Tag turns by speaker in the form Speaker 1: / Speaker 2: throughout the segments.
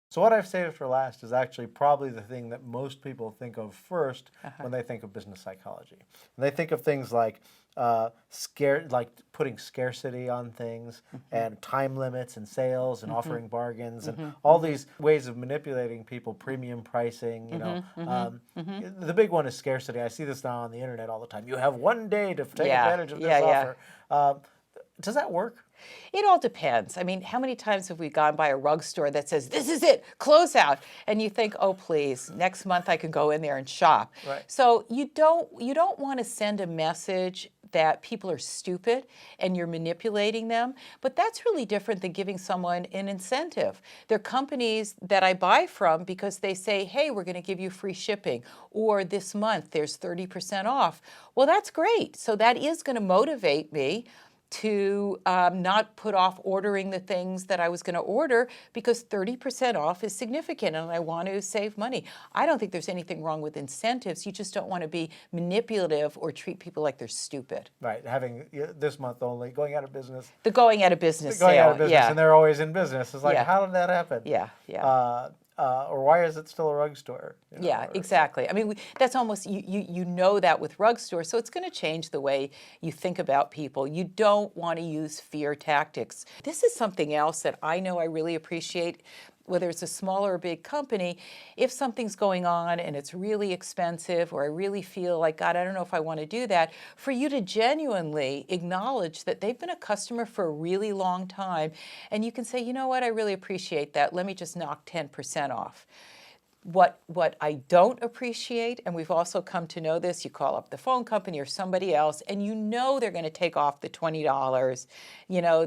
Speaker 1: So what I've saved for last is actually probably the thing that most people think of first when they think of business psychology. And they think of things like like putting scarcity on things and time limits and sales and offering bargains and all these ways of manipulating people, premium pricing, the big one is scarcity. I see this now on the internet all the time. You have one day to take
Speaker 2: Yeah,
Speaker 1: advantage of this
Speaker 2: yeah, yeah.
Speaker 1: offer. Does that work?
Speaker 2: It all depends. I mean, how many times have we gone by a rug store that says, "This is it, close out," and you think, "Oh, please, next month I can go in there and shop."
Speaker 1: Right.
Speaker 2: So you don't want to send a message that people are stupid and you're manipulating them, but that's really different than giving someone an incentive. There are companies that I buy from because they say, "Hey, we're going to give you free shipping," or "This month there's 30% off." Well, that's great. So that is going to motivate me to not put off ordering the things that I was going to order because 30% off is significant and I want to save money. I don't think there's anything wrong with incentives. You just don't want to be manipulative or treat people like they're stupid.
Speaker 1: Right, having this month only, going out of business.
Speaker 2: The going out of business
Speaker 1: Going out of
Speaker 2: sale,
Speaker 1: business,
Speaker 2: yeah.
Speaker 1: and they're always in business. It's like,
Speaker 2: Yeah.
Speaker 1: how did that happen?
Speaker 2: Yeah, yeah.
Speaker 1: Or why is it still a rug store?
Speaker 2: Yeah, exactly. I mean, that's almost, you know that with rug stores, so it's going to change the way you think about people. You don't want to use fear tactics. This is something else that I know I really appreciate, whether it's a small or a big company. If something's going on and it's really expensive, or I really feel like, God, I don't know if I want to do that, for you to genuinely acknowledge that they've been a customer for a really long time, and you can say, you know what, I really appreciate that. Let me just knock 10% off. What I don't appreciate, and we've also come to know this, you call up the phone company or somebody else, and you know they're going to take off the $20,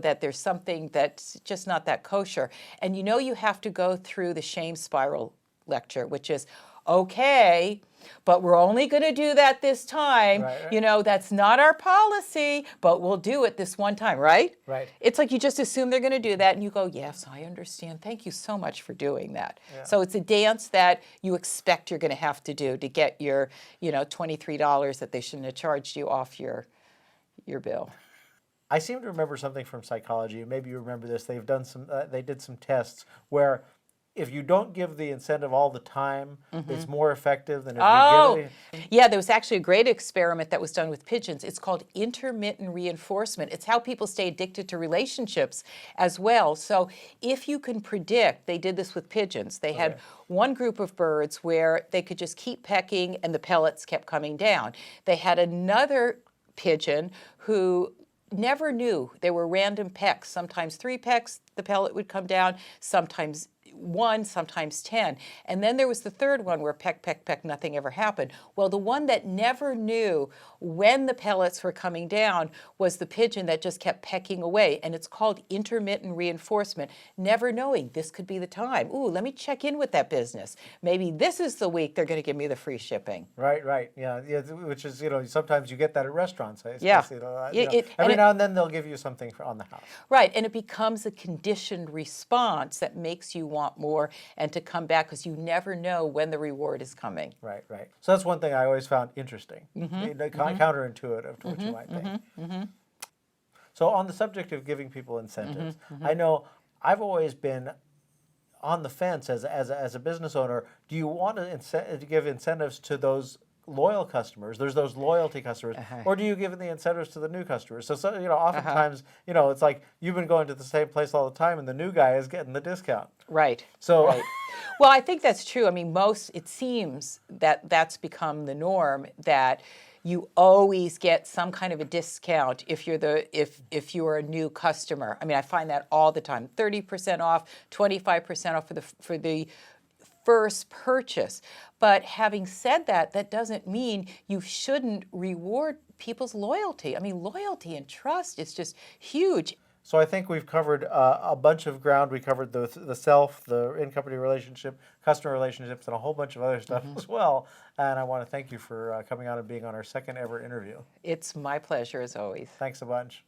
Speaker 2: that there's something that's just not that kosher. And you have to go through the shame spiral lecture, which is, okay, but we're only going to do that this time.
Speaker 1: Right.
Speaker 2: That's not our policy, but we'll do it this one time, right?
Speaker 1: Right.
Speaker 2: It's like you just assume they're going to do that, and you go, yes, I understand. Thank you so much for doing that.
Speaker 1: Yeah.
Speaker 2: So it's a dance that you expect you're going to have to do to get your, $23 that they shouldn't have charged you off your bill.
Speaker 1: I seem to remember something from psychology, and maybe you remember this. They've done they did some tests where if you don't give the incentive all the time, it's more effective than if you give it.
Speaker 2: Yeah, there was actually a great experiment that was done with pigeons. It's called intermittent reinforcement. It's how people stay addicted to relationships as well. So if you can predict, they did this with pigeons. They had one group of birds where they could just keep pecking and the pellets kept coming down. They had another pigeon who never knew. There were random pecks. Sometimes 3 pecks, the pellet would come down. Sometimes 1, sometimes 10. And then there was the third one where peck, peck, peck, nothing ever happened. Well, the one that never knew when the pellets were coming down was the pigeon that just kept pecking away. And it's called intermittent reinforcement, never knowing this could be the time. Ooh, let me check in with that business. Maybe this is the week they're going to give me the free shipping.
Speaker 1: Right. Yeah, which is, sometimes you get that at restaurants.
Speaker 2: Yeah.
Speaker 1: Every now and then they'll give you something on the house.
Speaker 2: Right, and it becomes a conditioned response that makes you want more and to come back because you never know when the reward is coming.
Speaker 1: Right. So that's one thing I always found interesting, counterintuitive to what you might think. So on the subject of giving people incentives, I know I've always been on the fence as a business owner. Do you want to give incentives to those loyal customers? There's those loyalty customers, or do you give the incentives to the new customers? So oftentimes, it's like you've been going to the same place all the time, and the new guy is getting the discount.
Speaker 2: Right.
Speaker 1: So,
Speaker 2: right. Well, I think that's true. I mean, it seems that that's become the norm, that you always get some kind of a discount if you're a new customer. I mean, I find that all the time. 30% off, 25% off for the first purchase. But having said that, that doesn't mean you shouldn't reward people's loyalty. I mean, loyalty and trust is just huge.
Speaker 1: So I think we've covered a bunch of ground. We covered the self, the in-company relationship, customer relationships, and a whole bunch of other stuff as well. And I want to thank you for coming on and being on our second ever interview.
Speaker 2: It's my pleasure, as always.
Speaker 1: Thanks a bunch.